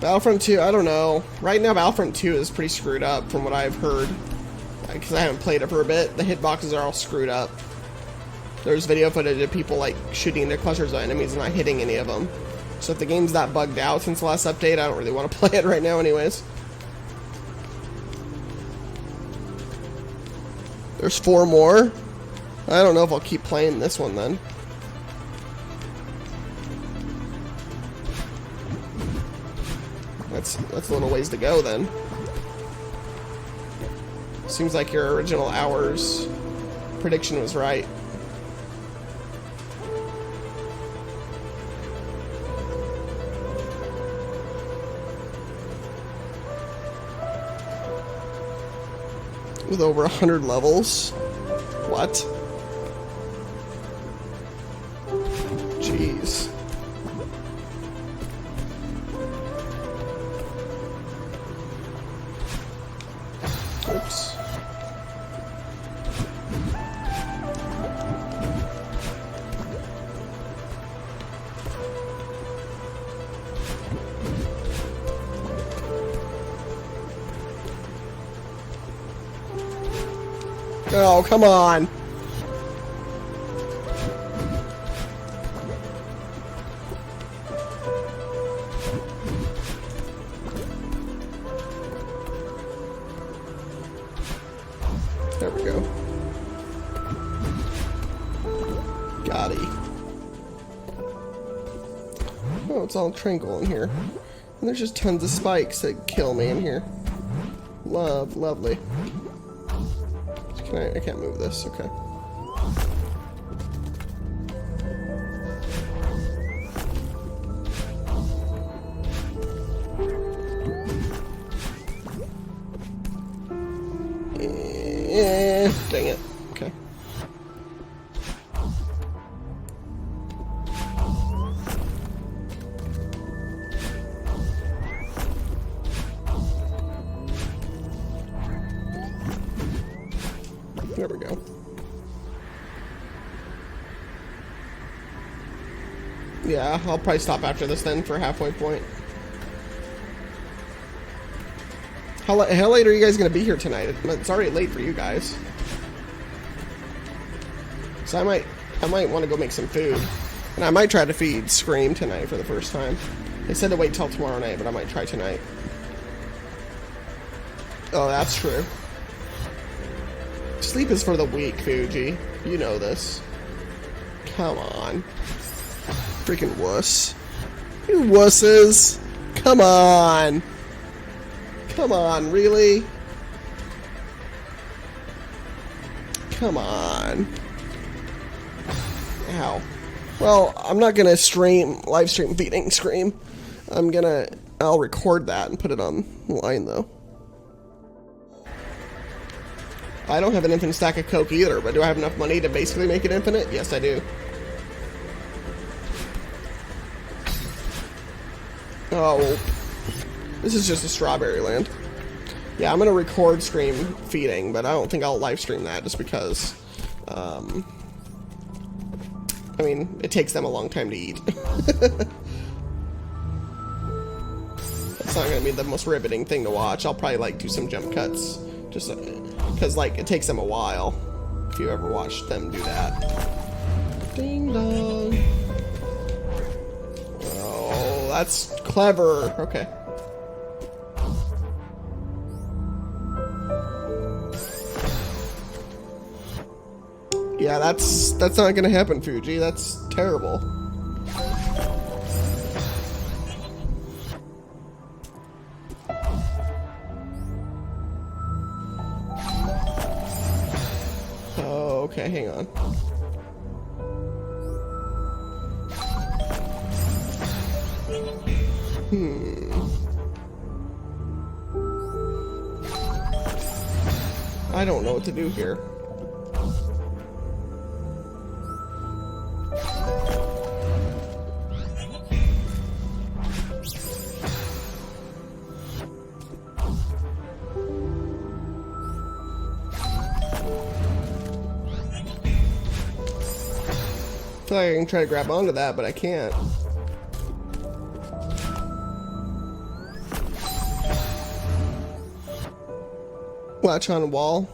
Battlefront 2, I don't know. Right now, Battlefront 2 is pretty screwed up from what I've heard. Because I haven't played it for a bit. The hitboxes are all screwed up. There's video footage of people, like, shooting into clusters of enemies and not hitting any of them. So if the game's that bugged out since the last update, I don't really want to play it right now anyways. There's 4 more. I don't know if I'll keep playing this one then. That's a little ways to go then. Seems like your original hours prediction was right. With over 100 levels. What? Jeez. Oops. Oh, come on. There we go. Got it. Oh, it's all triangle in here. And there's just tons of spikes that kill me in here. Lovely. I can't move this, okay. Dang it. Okay. There we go. Yeah, I'll probably stop after this then for halfway point. How late are you guys going to be here tonight? It's already late for you guys. So I might want to go make some food. And I might try to feed Scream tonight for the first time. They said to wait till tomorrow night, but I might try tonight. Oh, that's true. Sleep is for the weak, Fuji. You know this. Come on. Freaking wuss. You wusses. Come on. Come on, really? Come on. Ow. Well, I'm not gonna live stream feeding Scream. I'll record that and put it online though. I don't have an infinite stack of Coke either, but do I have enough money to basically make it infinite? Yes, I do. Oh, this is just a strawberry land. Yeah, I'm gonna record Scream feeding, but I don't think I'll live stream that just because, I mean, it takes them a long time to eat. It's not gonna be the most riveting thing to watch. I'll probably like do some jump cuts, just because like it takes them a while. If you ever watched them do that. Ding dong. Oh, that's clever. Okay. Yeah, that's not gonna happen, Fuji. That's terrible. Oh, okay, hang on. I don't know what to do here. I feel like I can try to grab onto that, but I can't. Latch on wall.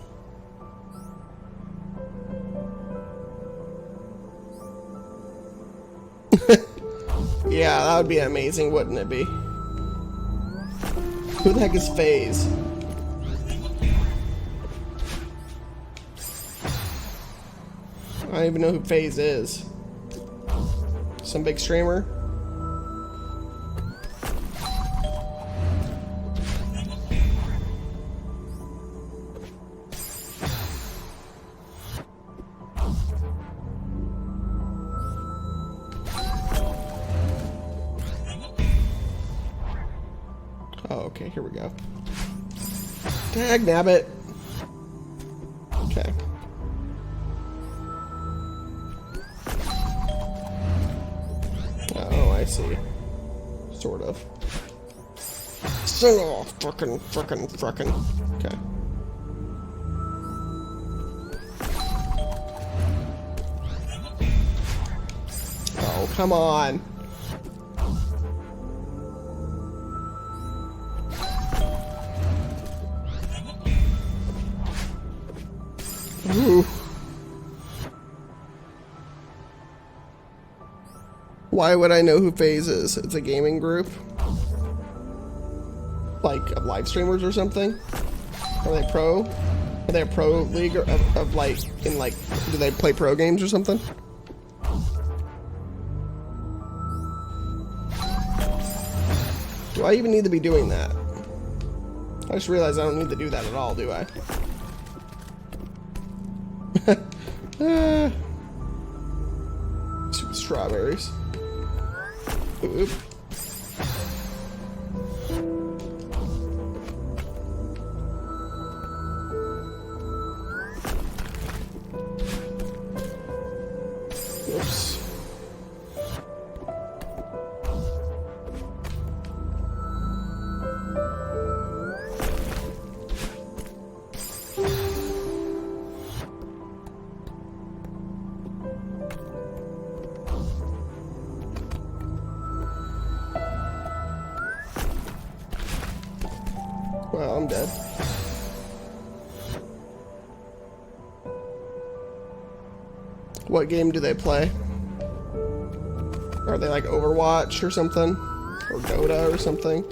Yeah, that would be amazing, wouldn't it be? Who the heck is FaZe? I don't even know who FaZe is. Some big streamer? Oh, okay, here we go. Tag nabbit. Okay. Oh, I see. Sort of. Oh, frickin'. Okay. Oh, come on. Ooh. Why would I know who FaZe is? It's a gaming group? Like, of live streamers or something? Are they pro? Are they a pro league of like, in like, do they play pro games or something? Do I even need to be doing that? I just realized I don't need to do that at all, do I? Strawberries. Oop. Oops. Well, I'm dead. What game do they play? Are they like Overwatch or something? Or Dota or something?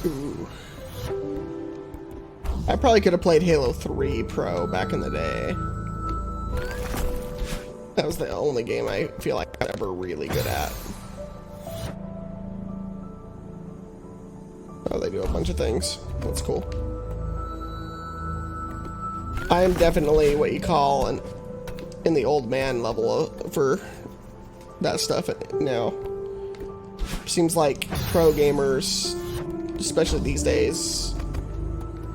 Ooh. I probably could have played Halo 3 Pro back in the day. That was the only game I feel like I'm ever really good at. Oh, they do a bunch of things. That's cool. I am definitely what you call in the old man level for that stuff now. Seems like pro gamers, especially these days,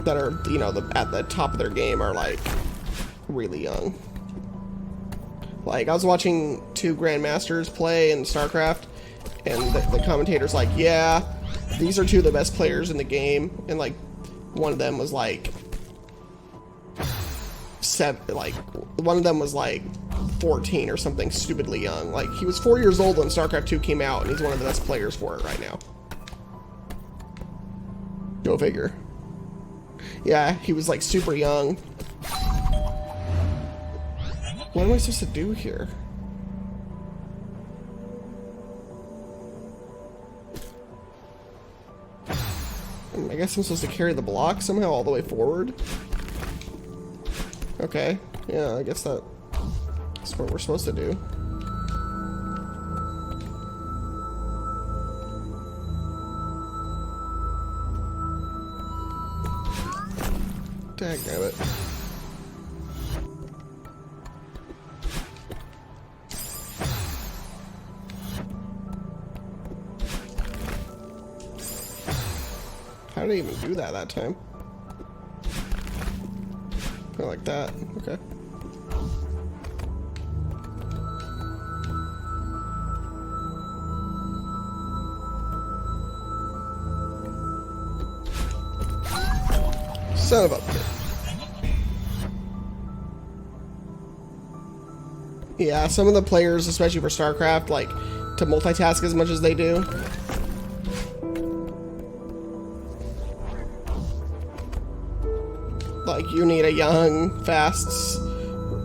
that are, you know, at the top of their game are like really young. Like, I was watching two grandmasters play in StarCraft, and the commentator's like, yeah, these are two of the best players in the game, and like one of them was like one of them was like 14 or something stupidly young. Like, he was 4 years old when StarCraft 2 came out, and he's one of the best players for it right now. Go figure. Yeah, he was like super young. What am I supposed to do here? I guess I'm supposed to carry the block somehow all the way forward? Okay, yeah, I guess that's what we're supposed to do. Dadgummit. How did I even do that time? Kind of like that. Okay. Son of a bitch. Yeah, some of the players, especially for StarCraft, like to multitask as much as they do. Like, you need a young, fast,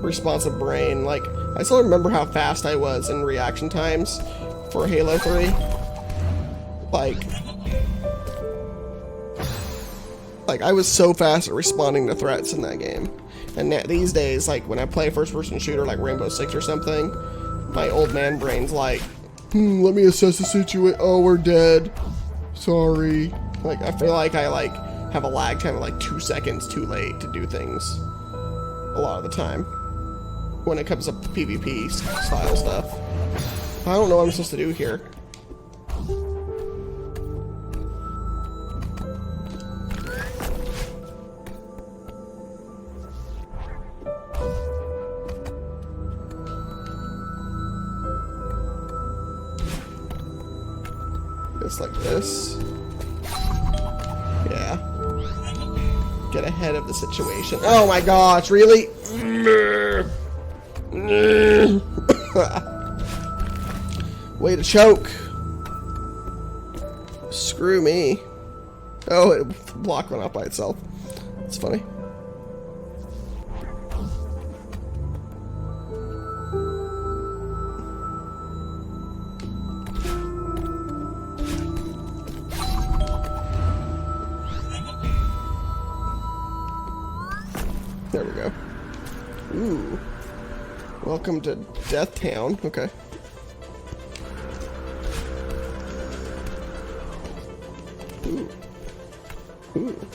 responsive brain. Like, I still remember how fast I was in reaction times for Halo 3. Like I was so fast at responding to threats in that game. And these days, like, when I play a first-person shooter like Rainbow Six or something, my old man brain's like, let me assess the situation. Oh, we're dead. Sorry. Like, I feel like I, like, have a lag time of, like, 2 seconds too late to do things a lot of the time when it comes up to PvP style stuff. I don't know what I'm supposed to do here. Just like this. Yeah. Get ahead of the situation. Oh my gosh, really? Way to choke. Screw me. Oh, it block went up by itself. It's funny. There we go. Ooh. Welcome to Death Town. Okay. Ooh. Ooh.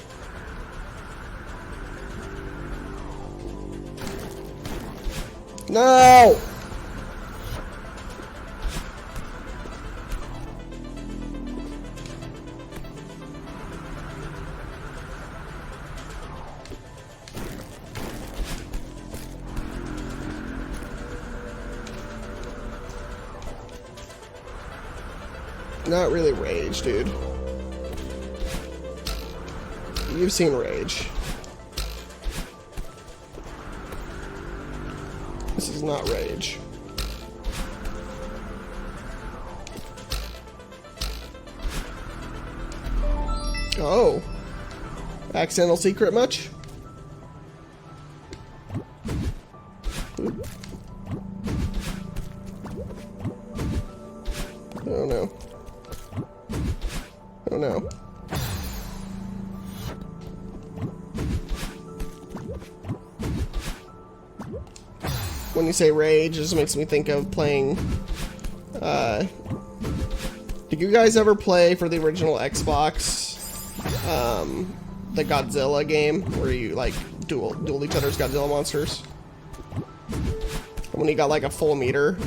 No! Not really Rage, dude. You've seen Rage. This is not Rage. Oh. Accidental secret much? Oh no. Oh no. When you say Rage, it just makes me think of playing, did you guys ever play for the original Xbox, the Godzilla game, where you, like, duel each other's Godzilla monsters? When you got, like, a full meter,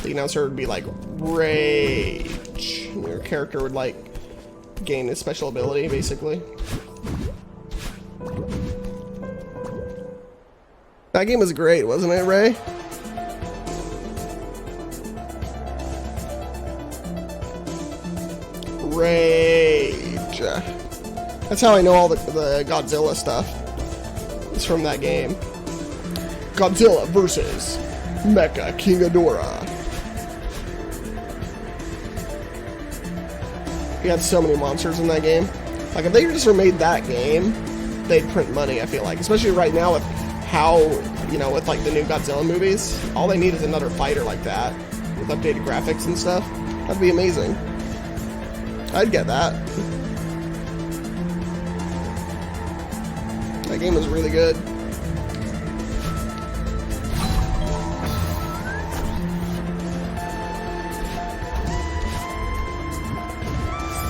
the announcer would be like, Rage, and your character would, like, gain his special ability, basically. That game was great, wasn't it, Ray? Rage. That's how I know all the Godzilla stuff. It's from that game. Godzilla versus Mecha King Ghidorah. You had so many monsters in that game. Like, if they just remade that game, they'd print money, I feel like. Especially right now with how, you know, with, like, the new Godzilla movies. All they need is another fighter like that, with updated graphics and stuff. That'd be amazing. I'd get that. That game was really good.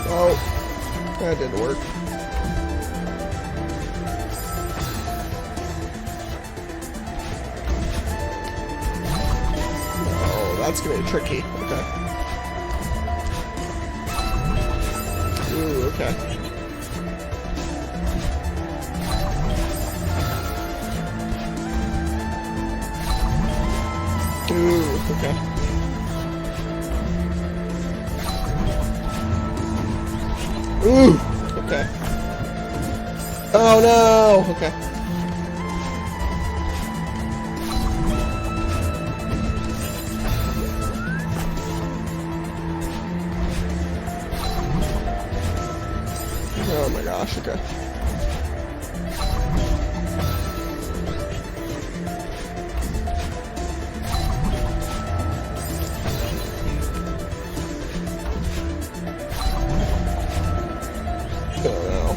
Oh, that didn't work. Oh, that's gonna be tricky. Okay. Ooh, okay. Ooh, okay. Ooh, okay. Oh no, okay. Oh my gosh, okay. Oh no.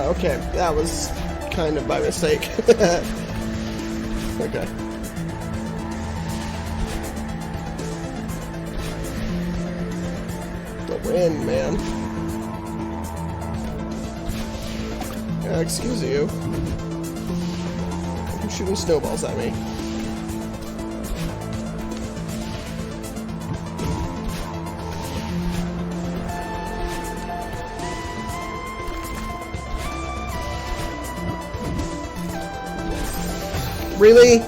Okay, that was kind of by mistake. Okay. The wind, man. Excuse you. You're shooting snowballs at me. Really?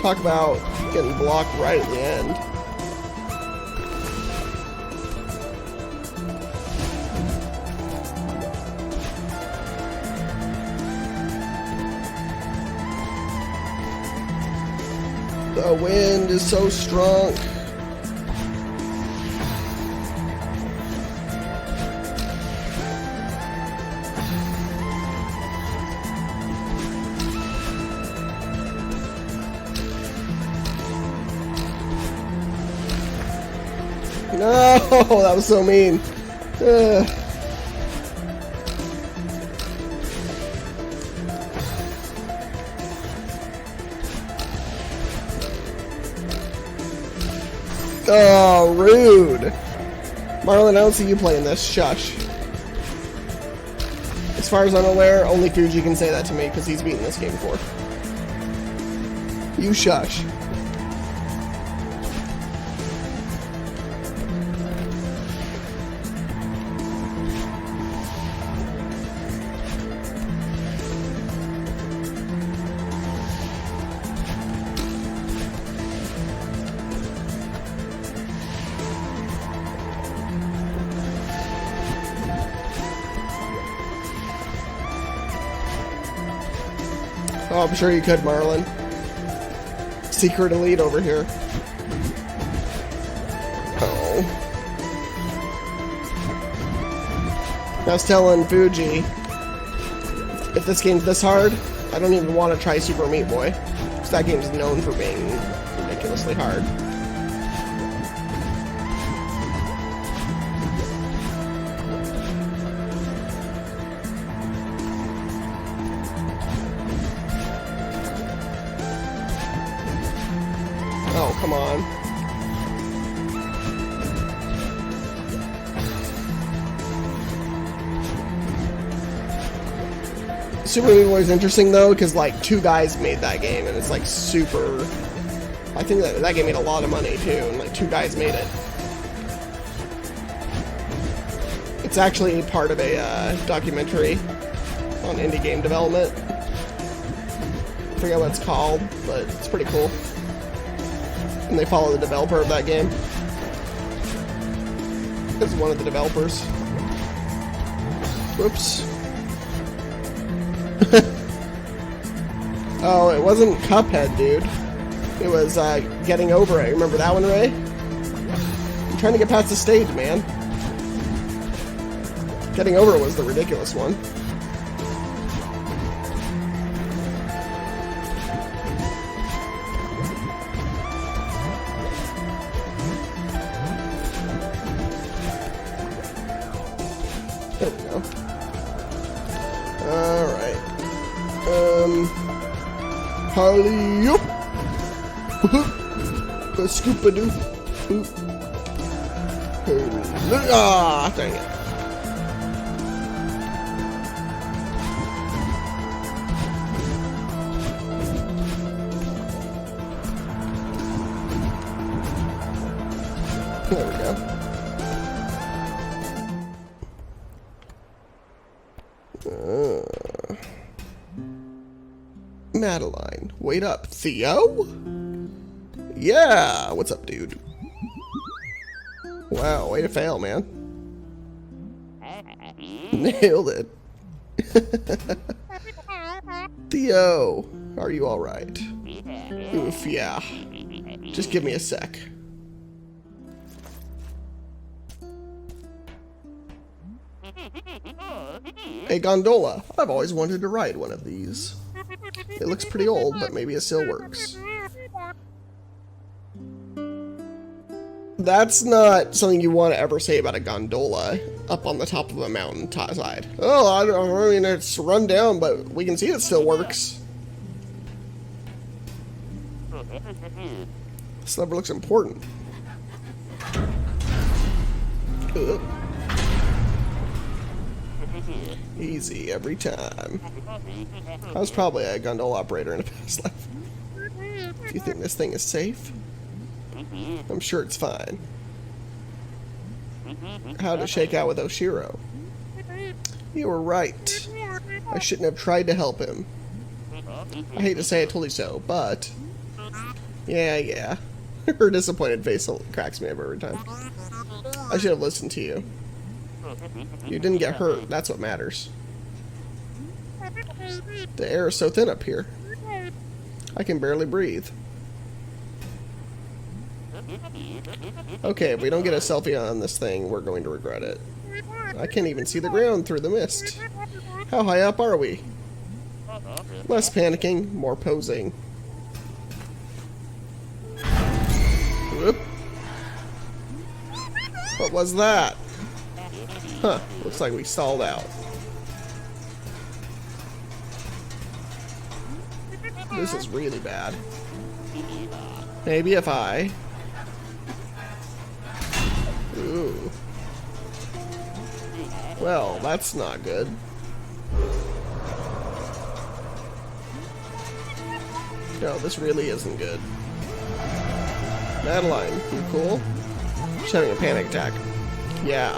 Talk about getting blocked right at the end. The wind is so strong. No, that was so mean. Oh, rude. Marlon, I don't see you playing this. Shush. As far as I'm aware, only Fuji can say that to me because he's beaten this game before. You shush. Oh, I'm sure you could, Marlon. Secret elite over here. Oh. I was telling Fuji, if this game's this hard, I don't even want to try Super Meat Boy. Because that game's known for being ridiculously hard. Oh, come on. Super Meat Boy is interesting though, because like 2 guys made that game, and it's like super. I think that game made a lot of money too, and like 2 guys made it. It's actually part of a documentary on indie game development. I forget what it's called, but it's pretty cool. And they follow the developer of that game. This is one of the developers. Whoops. Oh, it wasn't Cuphead, dude. It was Getting Over It. Remember that one, Ray? I'm trying to get past the stage, man. Getting Over It was the ridiculous one. There we go. Alright. Holly-up! Scoop-a-doo. Ah, dang it. There we go. Madeline, wait up. Theo? Yeah, what's up, dude? Wow, way to fail, man. Nailed it. Theo, are you alright? Oof, yeah. Just give me a sec. A gondola. I've always wanted to ride one of these. It looks pretty old, but maybe it still works. That's not something you want to ever say about a gondola up on the top of a mountain side. Oh, I mean, it's run down, but we can see it still works. This lever looks important. Ugh. Easy every time. I was probably a gondola operator in a past life. Do you think this thing is safe? I'm sure it's fine. How'd it shake out with Oshiro? You were right. I shouldn't have tried to help him. I hate to say I told you so, but... Yeah. Her disappointed face cracks me up every time. I should have listened to you. You didn't get hurt, that's what matters. The air is so thin up here. I can barely breathe. Okay, if we don't get a selfie on this thing, we're going to regret it. I can't even see the ground through the mist. How high up are we? Less panicking, more posing. Whoop. What was that? Huh, looks like we stalled out. This is really bad. Maybe if I... Ooh. Well, that's not good. No, this really isn't good. Madeline, you cool? She's having a panic attack. Yeah,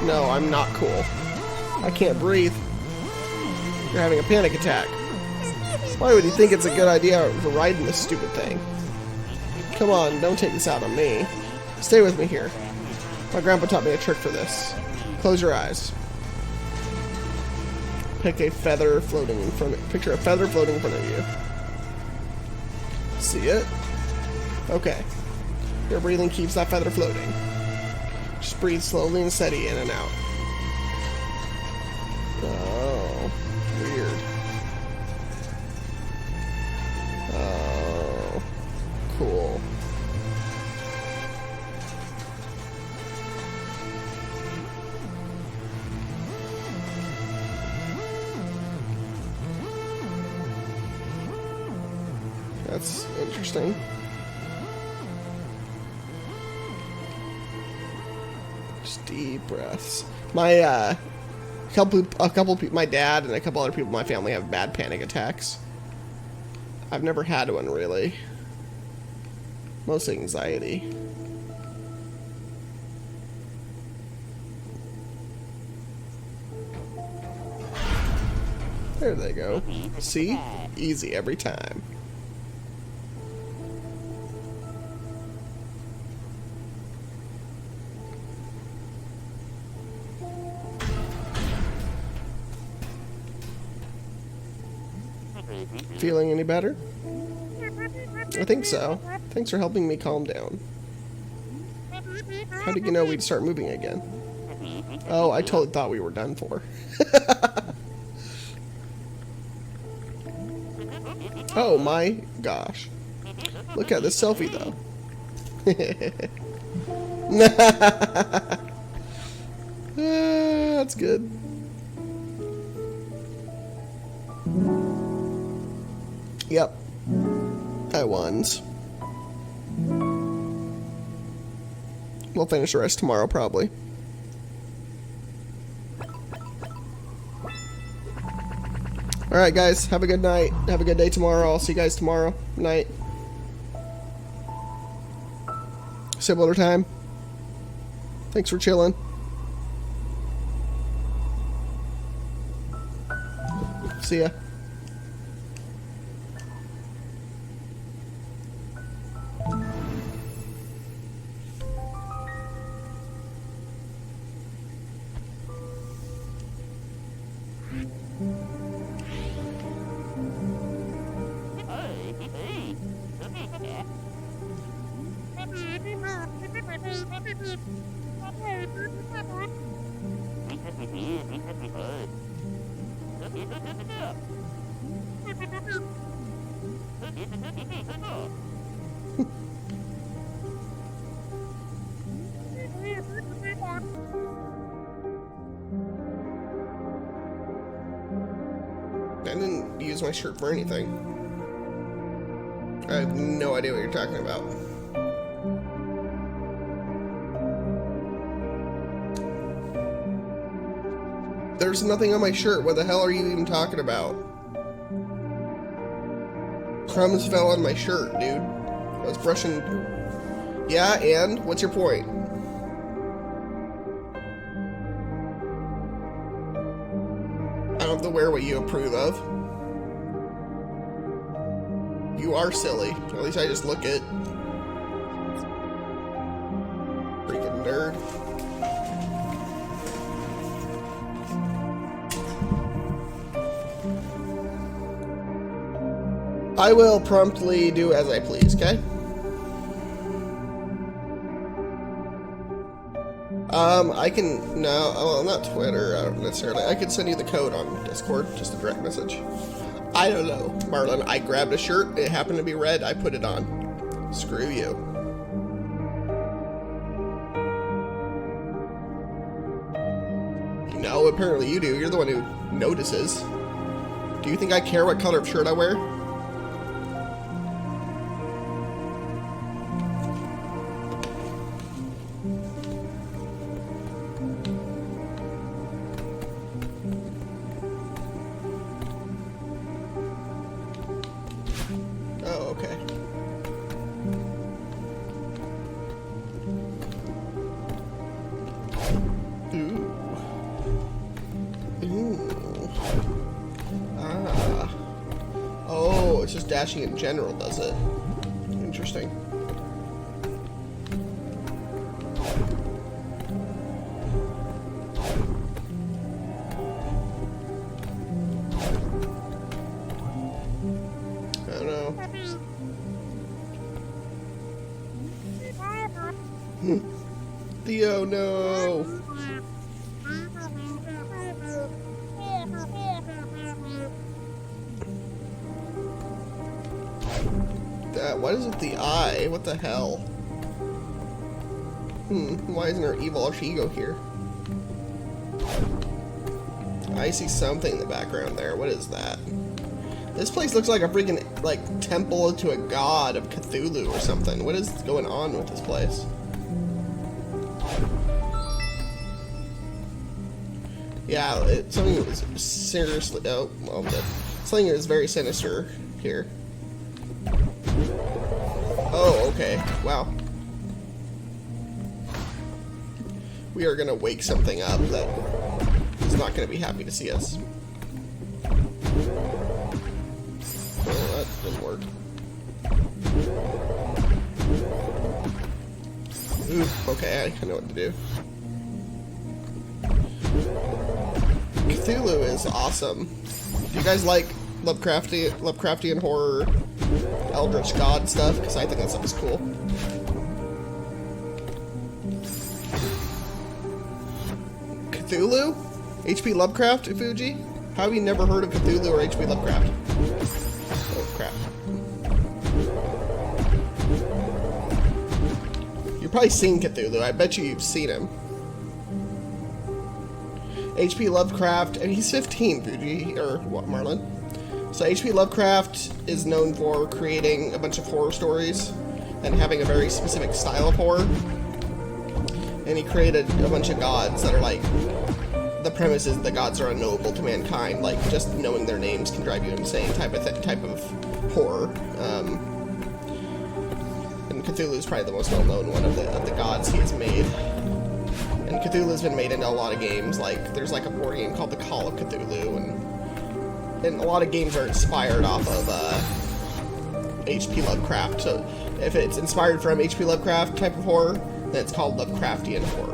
No, I'm not cool. I can't breathe. You're having a panic attack. Why would you think it's a good idea for riding this stupid thing? Come on, don't take this out on me. Stay with me here. My grandpa taught me a trick for this. Close your eyes. Picture a feather floating in front of you. See it? Okay. Your breathing keeps that feather floating. Just breathe slowly and steady in and out. Oh, weird. Oh, cool. That's interesting. Just deep breaths. My my dad and a couple other people in my family have bad panic attacks. I've never had one really. Mostly anxiety. There they go. See? Easy every time. Feeling any better? I think so. Thanks for helping me calm down. How did you know we'd start moving again? Oh, I totally thought we were done for. Oh my gosh. Look at this selfie though. That's good. Yep. I won. We'll finish the rest tomorrow, probably. Alright, guys. Have a good night. Have a good day tomorrow. I'll see you guys tomorrow night. Similar time. Thanks for chilling. See ya. I didn't use my shirt for anything. I have no idea what you're talking about. There's nothing on my shirt. What the hell are you even talking about? Crumbs fell on my shirt, dude. I was brushing... Yeah, and? What's your point? I don't have to wear what you approve of. You are silly. At least I just look it. Freaking nerd. I will promptly do as I please, okay? I can... No, well, not Twitter, I don't necessarily. I could send you the code on Discord, just a direct message. I don't know, Marlon. I grabbed a shirt, it happened to be red, I put it on. Screw you. No, apparently you do. You're the one who notices. Do you think I care what color of shirt I wear? Oh, okay. Ooh. Ooh. Ah. Oh, it's just dashing in general, does it? Interesting. I don't know. Theo, no! What is with the eye? What the hell? Why isn't our evil alter ego here? I see something in the background there. What is that? This place looks like a freaking, like, temple to a god of Cthulhu or something. What is going on with this place? Yeah, something was seriously... Oh, well, I'm dead. Something is very sinister here. Oh, okay. Wow. We are gonna wake something up that is not gonna be happy to see us. Oh, that didn't work. Ooh, okay, I know what to do. Cthulhu is awesome. Do you guys like Lovecraftian horror, Eldritch God stuff? Because I think that stuff is cool. Cthulhu? H.P. Lovecraft, Fuji? How have you never heard of Cthulhu or H.P. Lovecraft? Oh, crap. You've probably seen Cthulhu. I bet you've seen him. H.P. Lovecraft, and he's 15, Fuji, or what, Marlon? So H.P. Lovecraft is known for creating a bunch of horror stories and having a very specific style of horror. And he created a bunch of gods that are like, the premise is the gods are unknowable to mankind, like just knowing their names can drive you insane type of horror. And Cthulhu is probably the most well-known one of the gods he has made. And Cthulhu's been made into a lot of games, like there's like a board game called The Call of Cthulhu, and a lot of games are inspired off of H.P. Lovecraft. So if it's inspired from H.P. Lovecraft type of horror, then it's called Lovecraftian horror.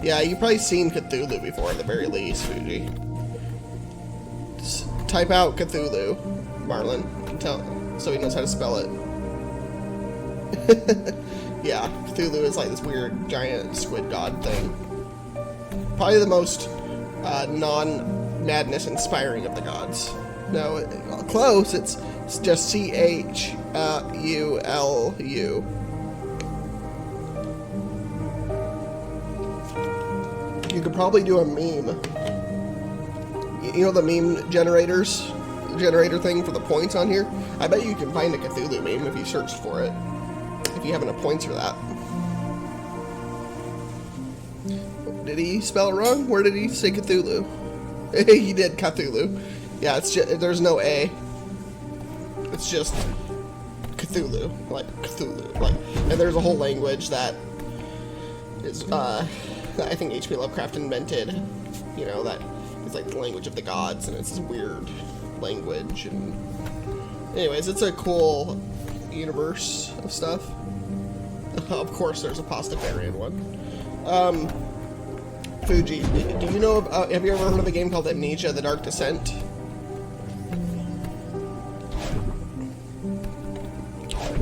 Yeah, you've probably seen Cthulhu before at the very least, Fuji. Just type out Cthulhu, Marlon. so he knows how to spell it. Yeah, Cthulhu is like this weird giant squid god thing. Probably the most non-madness inspiring of the gods. No, close. It's just Chulu. You could probably do a meme. You know the meme generator thing for the points on here? I bet you can find a Cthulhu meme if you searched for it. If you have enough points for that. Did he spell it wrong? Where did he say Cthulhu? He did Cthulhu. Yeah, it's just, there's no A. It's just Cthulhu, like Cthulhu, like. And there's a whole language that is, that I think H.P. Lovecraft invented. You know, that is like the language of the gods, and it's this weird language. And anyways, it's a cool universe of stuff. Of course, there's a Pastafarian one. Fuji, do you know? Have you ever heard of a game called Amnesia: The Dark Descent?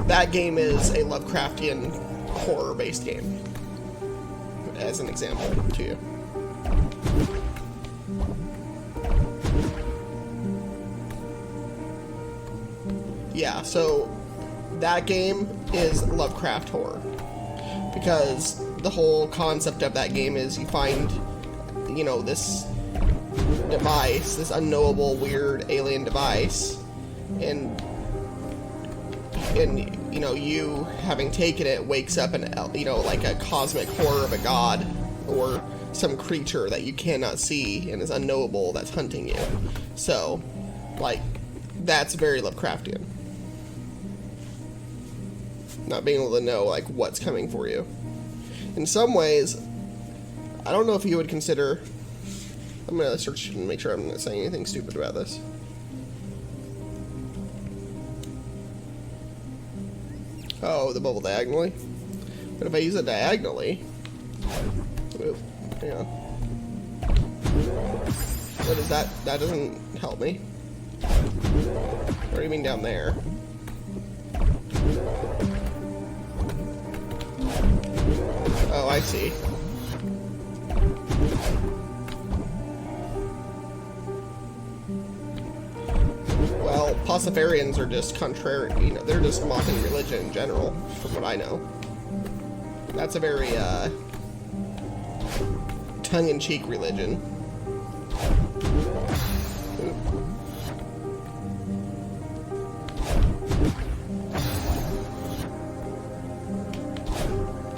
That game is a Lovecraftian horror-based game, as an example to you. Yeah, so that game is Lovecraft horror, because the whole concept of that game is you find, you know, this device, this unknowable, weird alien device, and you know, you having taken it wakes up in, you know, like a cosmic horror of a god or some creature that you cannot see and is unknowable that's hunting you. So, like, that's very Lovecraftian. Not being able to know, like, what's coming for you. In some ways, I don't know if you would consider... I'm going to search and make sure I'm not saying anything stupid about this. Oh, the bubble diagonally? But if I use it diagonally... Ooh, hang on. What is that? That doesn't help me. What do you mean down there? Oh, I see. Well, Pastafarians are just contrary, you know, they're just mocking religion in general, from what I know. That's a very, tongue-in-cheek religion.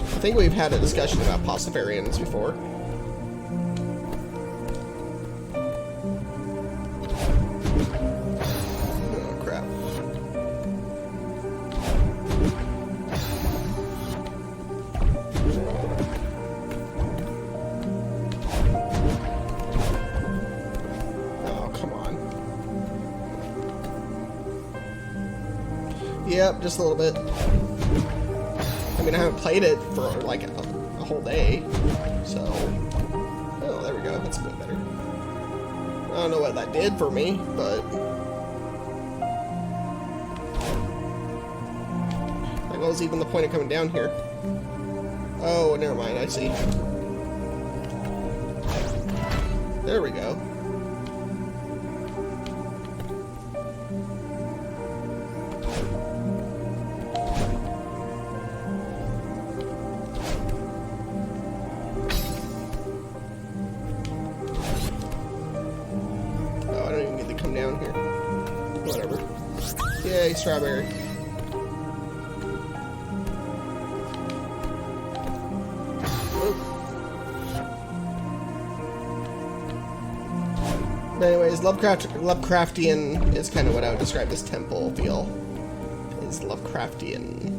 I think we've had a discussion about Pastafarians before. Oh, crap. Oh, come on. Yep, just a little bit. I mean, I haven't played it for like a whole day, so... Oh, there we go. That's a bit better. I don't know what that did for me, but... Like, what was even the point of coming down here? Oh, never mind. I see. There we go. Down here. Whatever. Yay, strawberry. But anyways, Lovecraftian is kind of what I would describe this temple feel. Is Lovecraftian.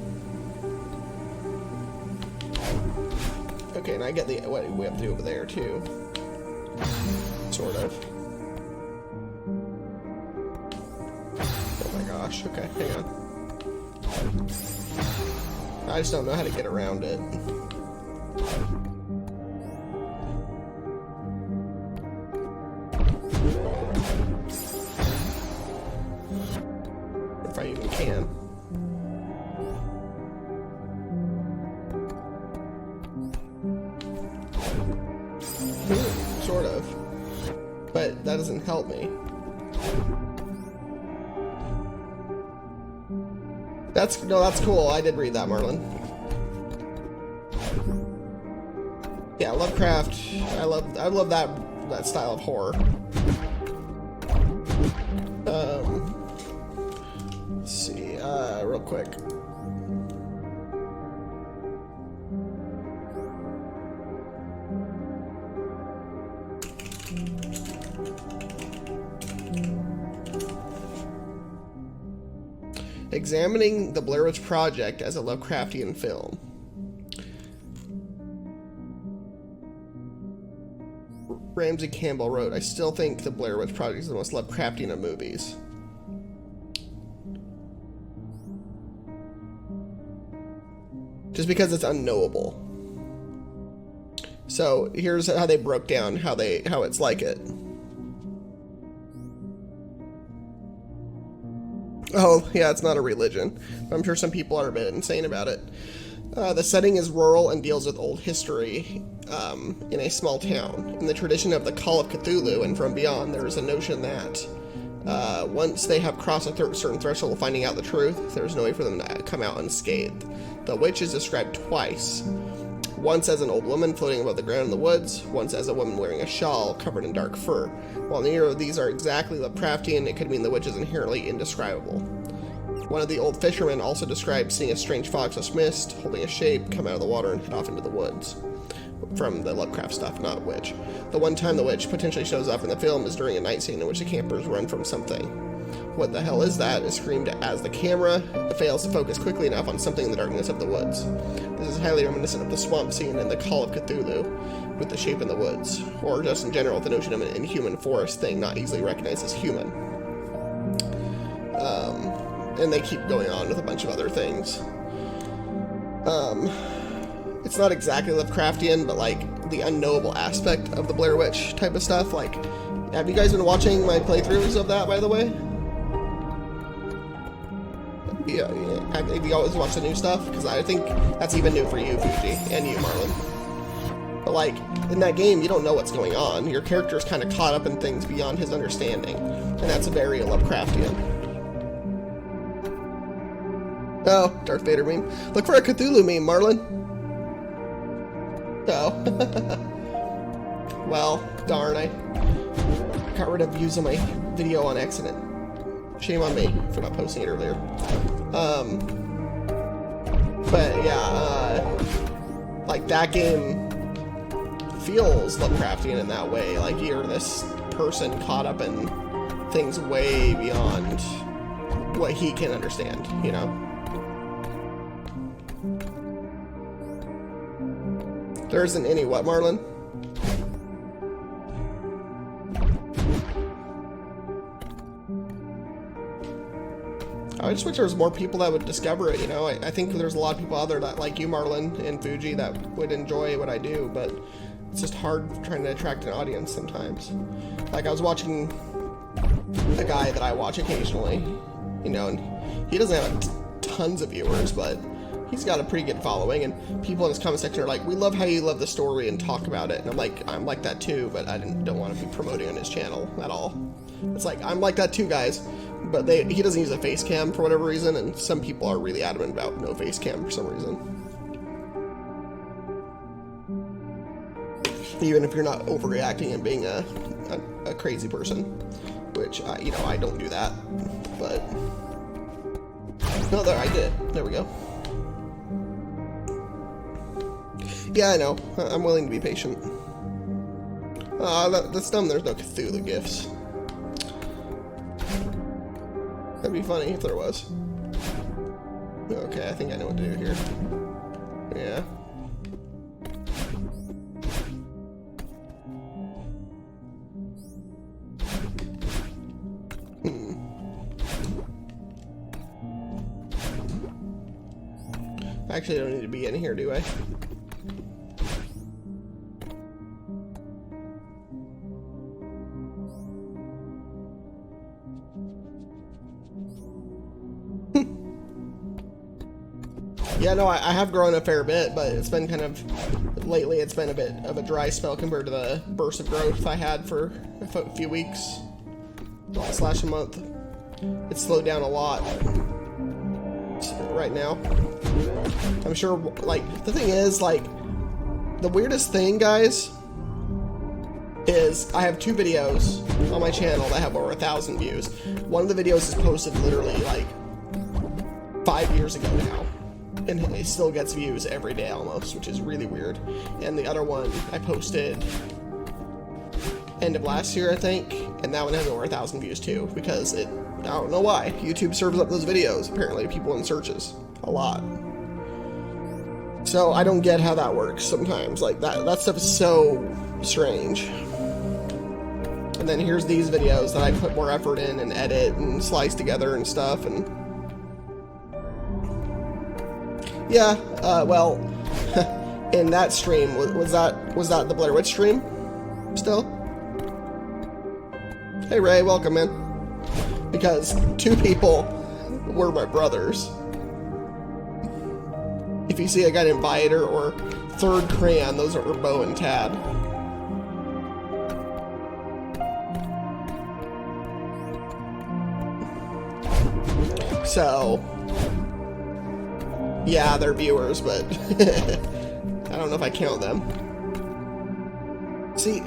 Okay, and I get the what we have to do over there too. Sort of. Gosh, okay, hang on. I just don't know how to get around it. if I even can. Sort of. But that doesn't help me. That's cool. I did read that, Marlon. Yeah, Lovecraft. I love that style of horror. Let's see, real quick. Examining the Blair Witch Project as a Lovecraftian film. Ramsey Campbell wrote, I still think the Blair Witch Project is the most Lovecraftian of movies. Just because it's unknowable. So here's how they broke down how it's like it. Oh, yeah, it's not a religion. I'm sure some people are a bit insane about it. The setting is rural and deals with old history in a small town. In the tradition of the Call of Cthulhu and from beyond, there is a notion that once they have crossed a certain threshold of finding out the truth, there's no way for them to come out unscathed. The witch is described twice. Once as an old woman floating above the ground in the woods, once as a woman wearing a shawl covered in dark fur. While neither of these are exactly Lovecraftian, it could mean the witch is inherently indescribable. One of the old fishermen also described seeing a strange fox mist, holding a shape, come out of the water and head off into the woods. From the Lovecraft stuff, not witch. The one time the witch potentially shows up in the film is during a night scene in which the campers run from something. What the hell is that? Is screamed as the camera fails to focus quickly enough on something in the darkness of the woods. This is highly reminiscent of the swamp scene in the Call of Cthulhu, with the shape in the woods, or just in general the notion of an inhuman forest thing not easily recognized as human. And they keep going on with a bunch of other things. It's not exactly Lovecraftian, but like the unknowable aspect of the Blair Witch type of stuff. Like, have you guys been watching my playthroughs of that, by the way? Yeah. Have you always watched the new stuff? Because I think that's even new for you, Fuji, and you, Marlon. But like, in that game, you don't know what's going on. Your character's kind of caught up in things beyond his understanding. And that's very Lovecraftian. Oh, Darth Vader meme. Look for a Cthulhu meme, Marlon. Oh. Well, darn, I got rid of views on my video on accident. Shame on me for not posting it earlier. But yeah, like that game feels Lovecraftian in that way. Like you're this person caught up in things way beyond what he can understand, you know? There isn't any what, Marlon? I just wish there was more people that would discover it, you know? I think there's a lot of people out there that, like you, Marlon, and Fuji, that would enjoy what I do, but it's just hard trying to attract an audience sometimes. Like, I was watching a guy that I watch occasionally, you know, and he doesn't have tons of viewers, but he's got a pretty good following, and people in his comment section are like, we love how you love the story and talk about it, and I'm like that too, but I don't want to be promoting on his channel at all. It's like, I'm like that too, guys, but he doesn't use a face cam for whatever reason, and some people are really adamant about no face cam for some reason. Even if you're not overreacting and being a crazy person, which, you know, I don't do that, but... No, there, I did it. There we go. Yeah, I know. I'm willing to be patient. That's dumb. There's no Cthulhu gifts. That'd be funny if there was. Okay, I think I know what to do here. Yeah. Actually, I don't need to be in here, do I? Yeah, no, I have grown a fair bit, but it's been kind of, lately it's been a bit of a dry spell compared to the burst of growth I had for a few weeks, slash a month. It's slowed down a lot right now. I'm sure, like, the thing is, like, the weirdest thing, guys, is I have 2 videos on my channel that have over 1,000 views. One of the videos is posted literally, like, 5 years ago now, and it still gets views every day almost, which is really weird. And the other one I posted end of last year, I think, and that one has over 1,000 views too, because I don't know why. YouTube serves up those videos, apparently, people in searches a lot. So I don't get how that works sometimes. Like, that stuff is so strange. And then here's these videos that I put more effort in and edit and slice together and stuff, and yeah, well, in that stream, was that the Blair Witch stream still? Hey Ray, welcome in. Because 2 people were my brothers. If you see a guy named Viator or Third Crayon, those are Bo and Tad. So, yeah, they're viewers, but I don't know if I count them. See,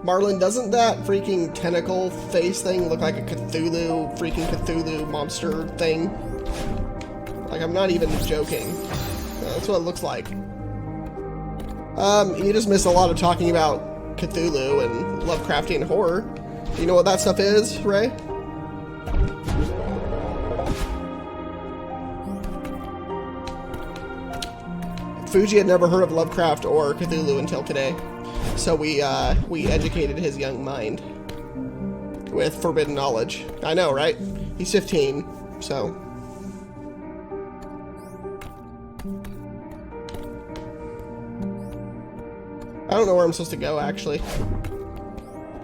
Marlon, doesn't that freaking tentacle face thing look like a freaking Cthulhu monster thing? Like, I'm not even joking. That's what it looks like. You just missed a lot of talking about Cthulhu and Lovecraftian horror. You know what that stuff is, Ray? Fuji had never heard of Lovecraft or Cthulhu until today, so we educated his young mind with forbidden knowledge. I know, right? He's 15, so. I don't know where I'm supposed to go, actually.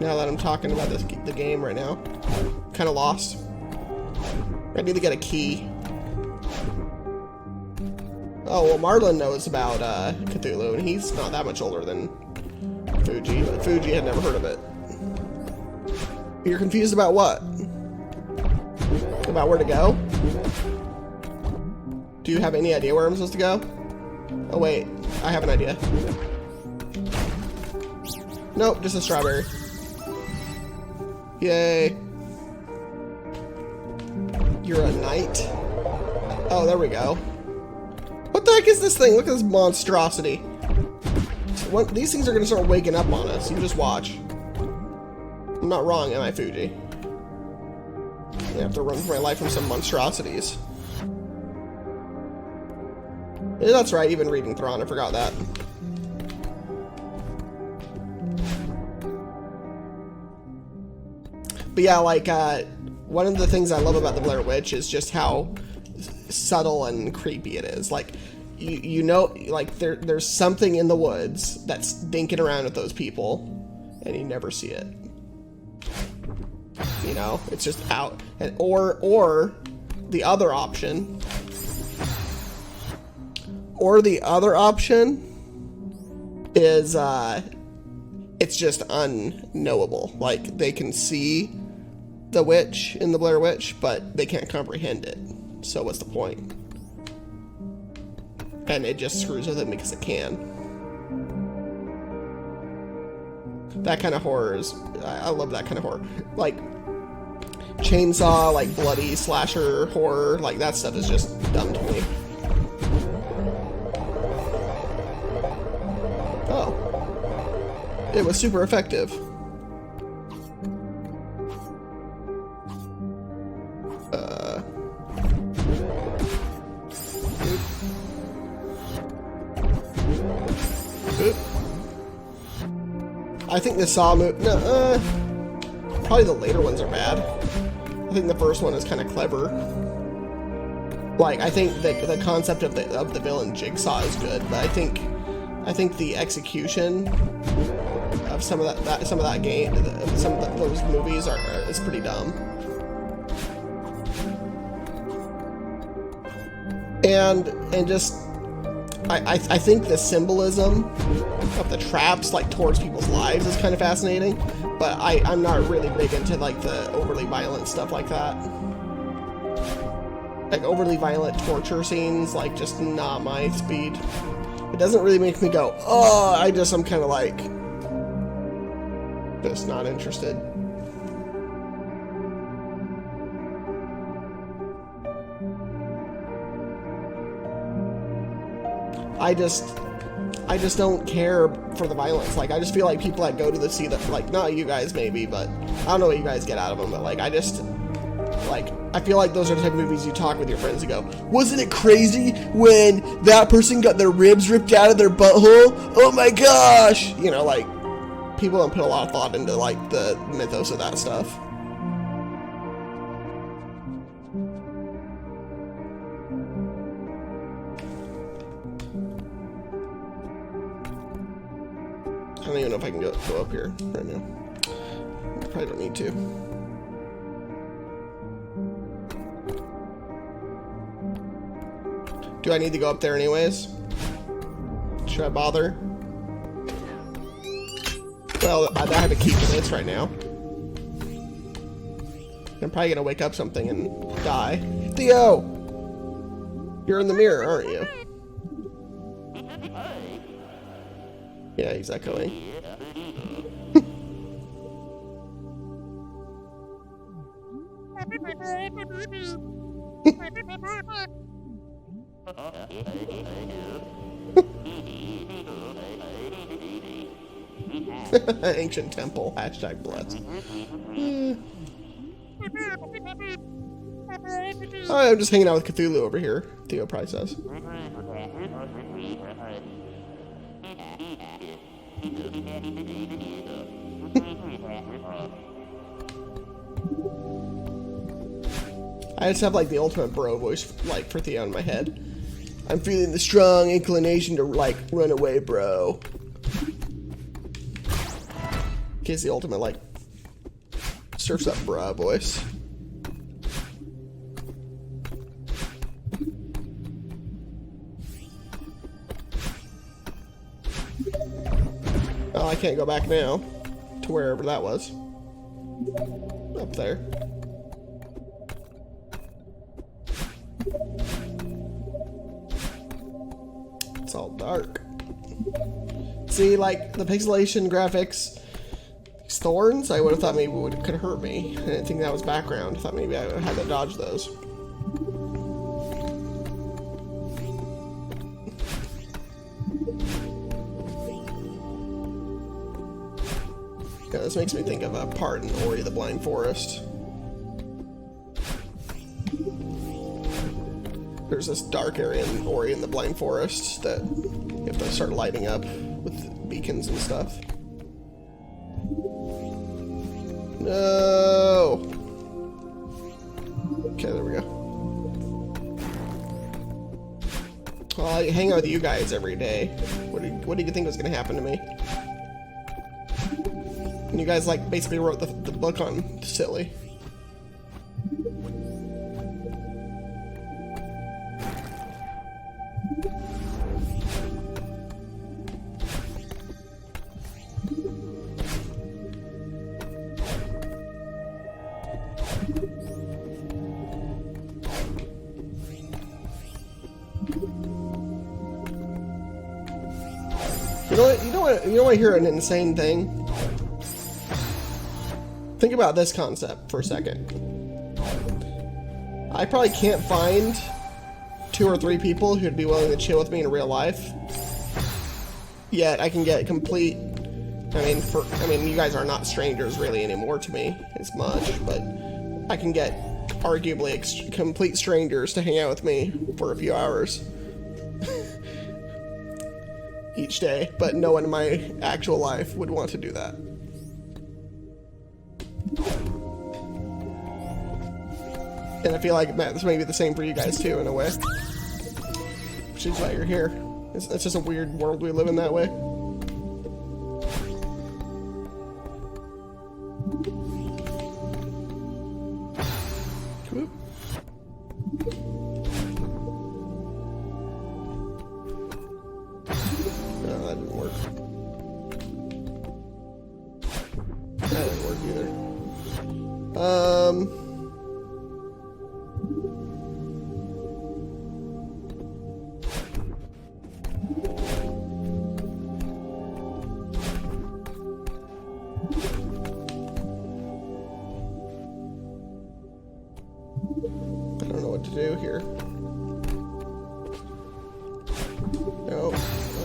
Now that I'm talking about the game right now. Kind of lost. I need to get a key. Oh, well, Marlon knows about Cthulhu, and he's not that much older than Fuji, but Fuji had never heard of it. You're confused about what? About where to go? Do you have any idea where I'm supposed to go? Oh, wait. I have an idea. Nope, just a strawberry. Yay. You're a knight? Oh, there we go. What the heck is this thing? Look at this monstrosity. These things are going to start waking up on us. You just watch. I'm not wrong, am I, Fuji? I have to run for my life from some monstrosities. Yeah, that's right, even reading Thrawn, I forgot that. But yeah, like, one of the things I love about the Blair Witch is just how subtle and creepy it is. Like, you know, like, there's something in the woods that's dinking around with those people, and you never see it. You know, it's just out. And, or the other option. Or the other option is, it's just unknowable. Like, they can see the witch in the Blair Witch, but they can't comprehend it. So what's the point? And it just screws with them because it can. That kind of horror is... I love that kind of horror. Like, chainsaw, like, bloody slasher horror, like, that stuff is just dumb to me. Oh. It was super effective. I think the Saw movie... No, probably the later ones are bad. I think the first one is kind of clever. Like, I think the concept of the villain Jigsaw is good, but I think the execution of some of that game, those movies is pretty dumb. and just I think the symbolism of the traps like towards people's lives is kind of fascinating, but I'm not really big into like the overly violent stuff like that. Like overly violent torture scenes, like just not my speed. It doesn't really make me go, oh, I'm kind of like just not interested. I just don't care for the violence. Like, I just feel like people that go to the see that, like, not you guys maybe, but I don't know what you guys get out of them, but like, I feel like those are the type of movies you talk with your friends and go, wasn't it crazy when that person got their ribs ripped out of their butthole? Oh my gosh! You know, like, people don't put a lot of thought into, like, the mythos of that stuff. I don't even know if I can go up here right now. Probably don't need to. Do I need to go up there anyways? Should I bother? Well, I have a key to this right now. I'm probably gonna wake up something and die. Theo! You're in the mirror, aren't you? Yeah, he's echoing. Ancient temple. Hashtag blessed. Oh, I'm just hanging out with Cthulhu over here. Theo probably says. I just have like the ultimate bro voice like for Theo in my head. I'm feeling the strong inclination to like run away, bro. In case the ultimate like surfs up bro voice. Oh, I can't go back now to wherever that was. Up there. It's all dark. See, like, the pixelation graphics, these thorns, I would have thought maybe could hurt me. I didn't think that was background. I thought maybe I had to dodge those. Yeah, this makes me think of a part in Ori the Blind Forest. There's this dark area in Ori in the Blind Forest that you have to start lighting up with beacons and stuff. No! Okay, there we go. Well, I hang out with you guys every day. What do you think was going to happen to me? And you guys, like, basically wrote the book on Silly. You know what? Hear an insane thing? Think about this concept for a second. I probably can't find 2 or 3 people who'd be willing to chill with me in real life. Yet I can get complete. I mean, you guys are not strangers really anymore to me as much, but I can get arguably complete strangers to hang out with me for a few hours each day, but no one in my actual life would want to do that. And I feel like this may be the same for you guys too, in a way. Which is why you're here. It's just a weird world we live in that way. That didn't work either. I don't know what to do here. No.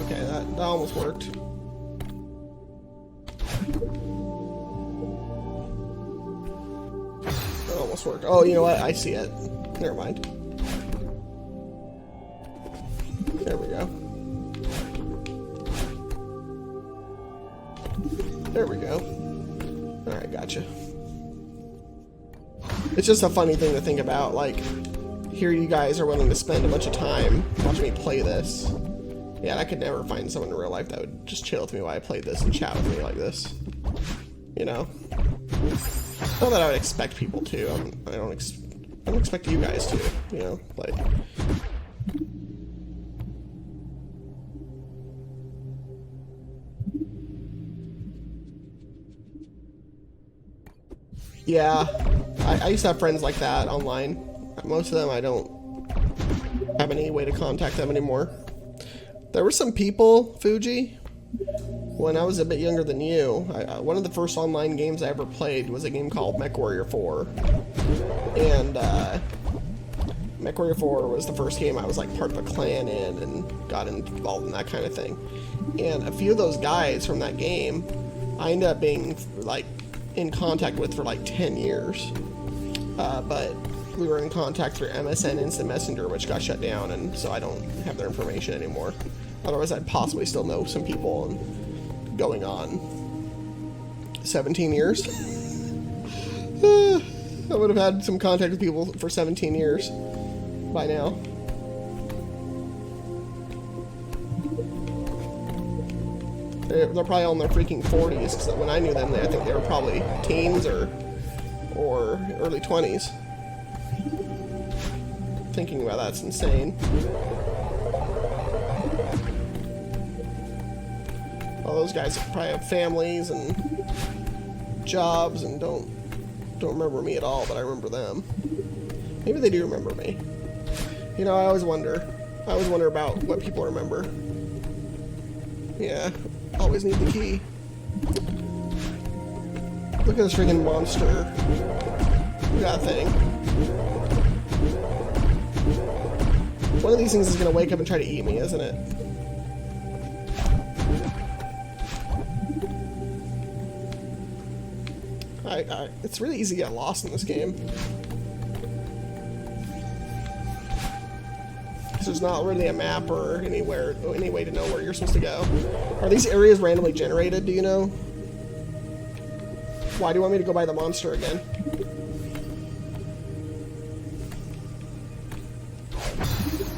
Okay, that almost worked. That almost worked. Oh, you know what? I see it. Never mind. There we go. There we go. Alright, gotcha. It's just a funny thing to think about, like, here you guys are willing to spend a bunch of time watching me play this. Yeah, I could never find someone in real life that would just chill with me while I played this and chat with me like this. You know? Not that I would expect people to. I don't expect you guys to, you know? Like... Yeah, I used to have friends like that online. Most of them, I don't have any way to contact them anymore. There were some people, Fuji, when I was a bit younger than you. One of the first online games I ever played was a game called MechWarrior 4. And MechWarrior 4 was the first game I was like part of a clan in and got involved in that kind of thing. And a few of those guys from that game, I ended up being like in contact with for like 10 years. But we were in contact through MSN Instant Messenger, which got shut down, and so I don't have their information anymore. Otherwise, I'd possibly still know some people and going on 17 years. I would have had some contact with people for 17 years by now. They're probably all in their freaking 40s, because when I knew them, I think they were probably teens or early 20s. Thinking about that's insane. All those guys probably have families and jobs and don't remember me at all, but I remember them. Maybe they do remember me. You know, I always wonder about what people remember. Yeah, always need the key. Look at this freaking monster. Look at that thing. One of these things is gonna wake up and try to eat me, isn't it? It's really easy to get lost in this game. There's not really a map or any way to know where you're supposed to go. Are these areas randomly generated, do you know? Why do you want me to go by the monster again?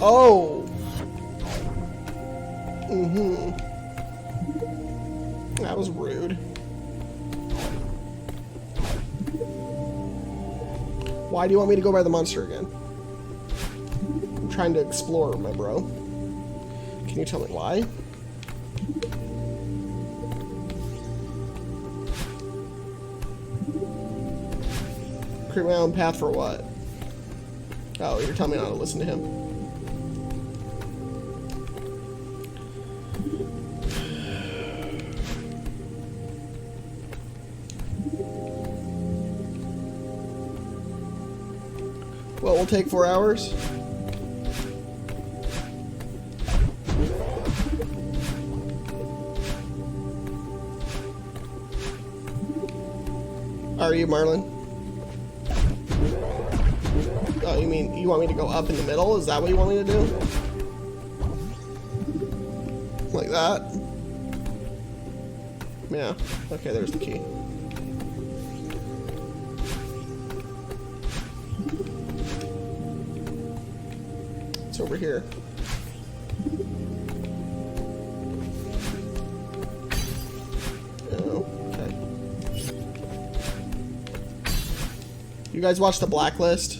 Oh! Mm-hmm. That was rude. Why do you want me to go by the monster again? I'm trying to explore, my bro. Can you tell me why? Create my own path for what? Oh, you're telling me not to listen to him. What will take 4 hours? Are you, Marlon? Oh, you mean you want me to go up in the middle? Is that what you want me to do? Like that? Yeah. Okay, there's the key. It's over here. You guys watch The Blacklist?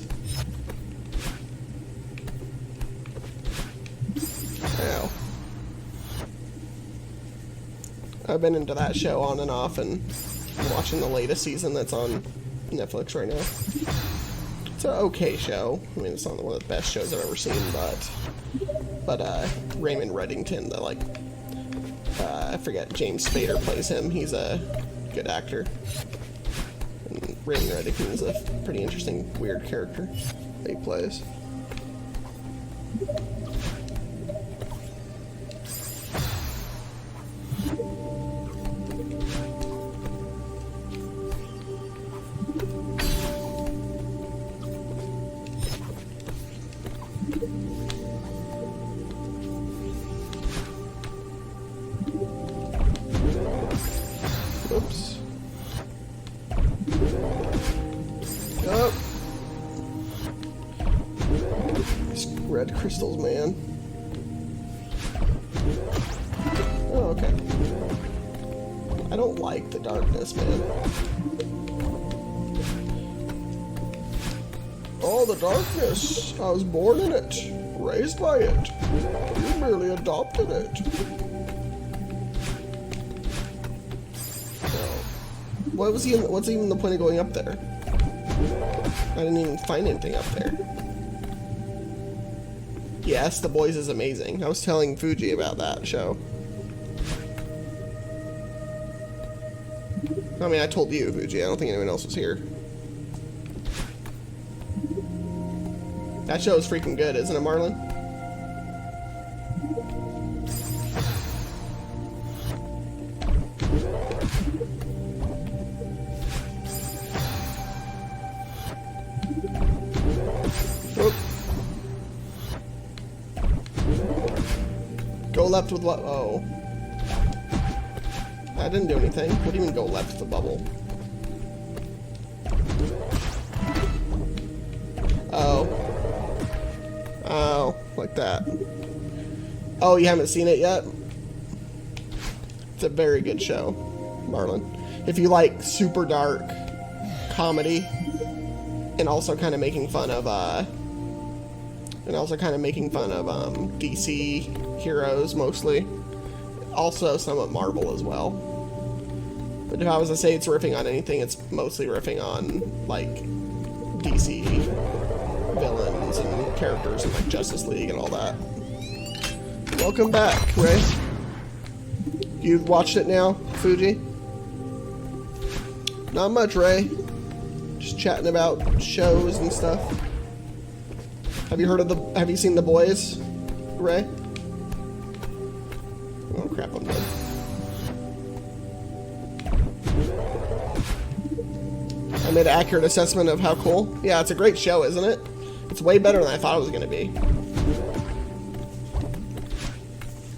Ow. I've been into that show on and off, and I'm watching the latest season that's on Netflix right now. It's an okay show. I mean, it's not one of the best shows I've ever seen, but Raymond Reddington, the like, I forget, James Spader plays him. He's a good actor. And Raymond Reddington is a pretty interesting, weird character that he plays. Oops. Oh. These red crystals, man. Oh, okay. I don't like the darkness, man. Oh, the darkness. I was born in it. Raised by it. You merely adopted it. What's even the point of going up there? I didn't even find anything up there. Yes, The Boys is amazing. I was telling Fuji about that show. I mean, I told you, Fuji. I don't think anyone else was here. That show is freaking good, isn't it, Marlon? Go left with what? Oh. That didn't do anything. What do you mean go left with the bubble? Oh. Oh, like that. Oh, you haven't seen it yet? It's a very good show, Marlon. If you like super dark comedy and also kind of making fun of DC heroes mostly. Also somewhat Marvel as well. But if I was to say it's riffing on anything, it's mostly riffing on like DC villains and characters and like Justice League and all that. Welcome back, Ray. You've watched it now, Fuji? Not much, Ray. Just chatting about shows and stuff. Have you seen The Boys, Ray? Oh crap, I'm dead. I made an accurate assessment of how cool. Yeah, it's a great show, isn't it? It's way better than I thought it was gonna be.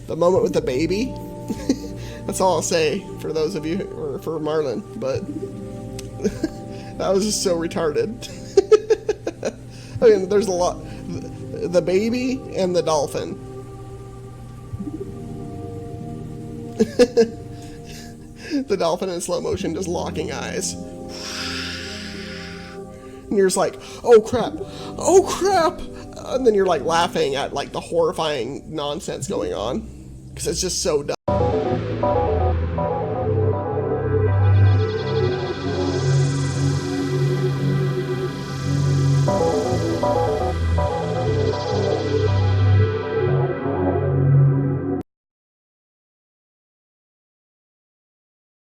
The moment with the baby. That's all I'll say for those of you, or for Marlon, but that was just so retarded. I mean, there's a lot. The baby and the dolphin. The dolphin in slow motion just locking eyes. And you're just like, oh crap, oh crap! And then you're like laughing at like the horrifying nonsense going on. Because it's just so dumb.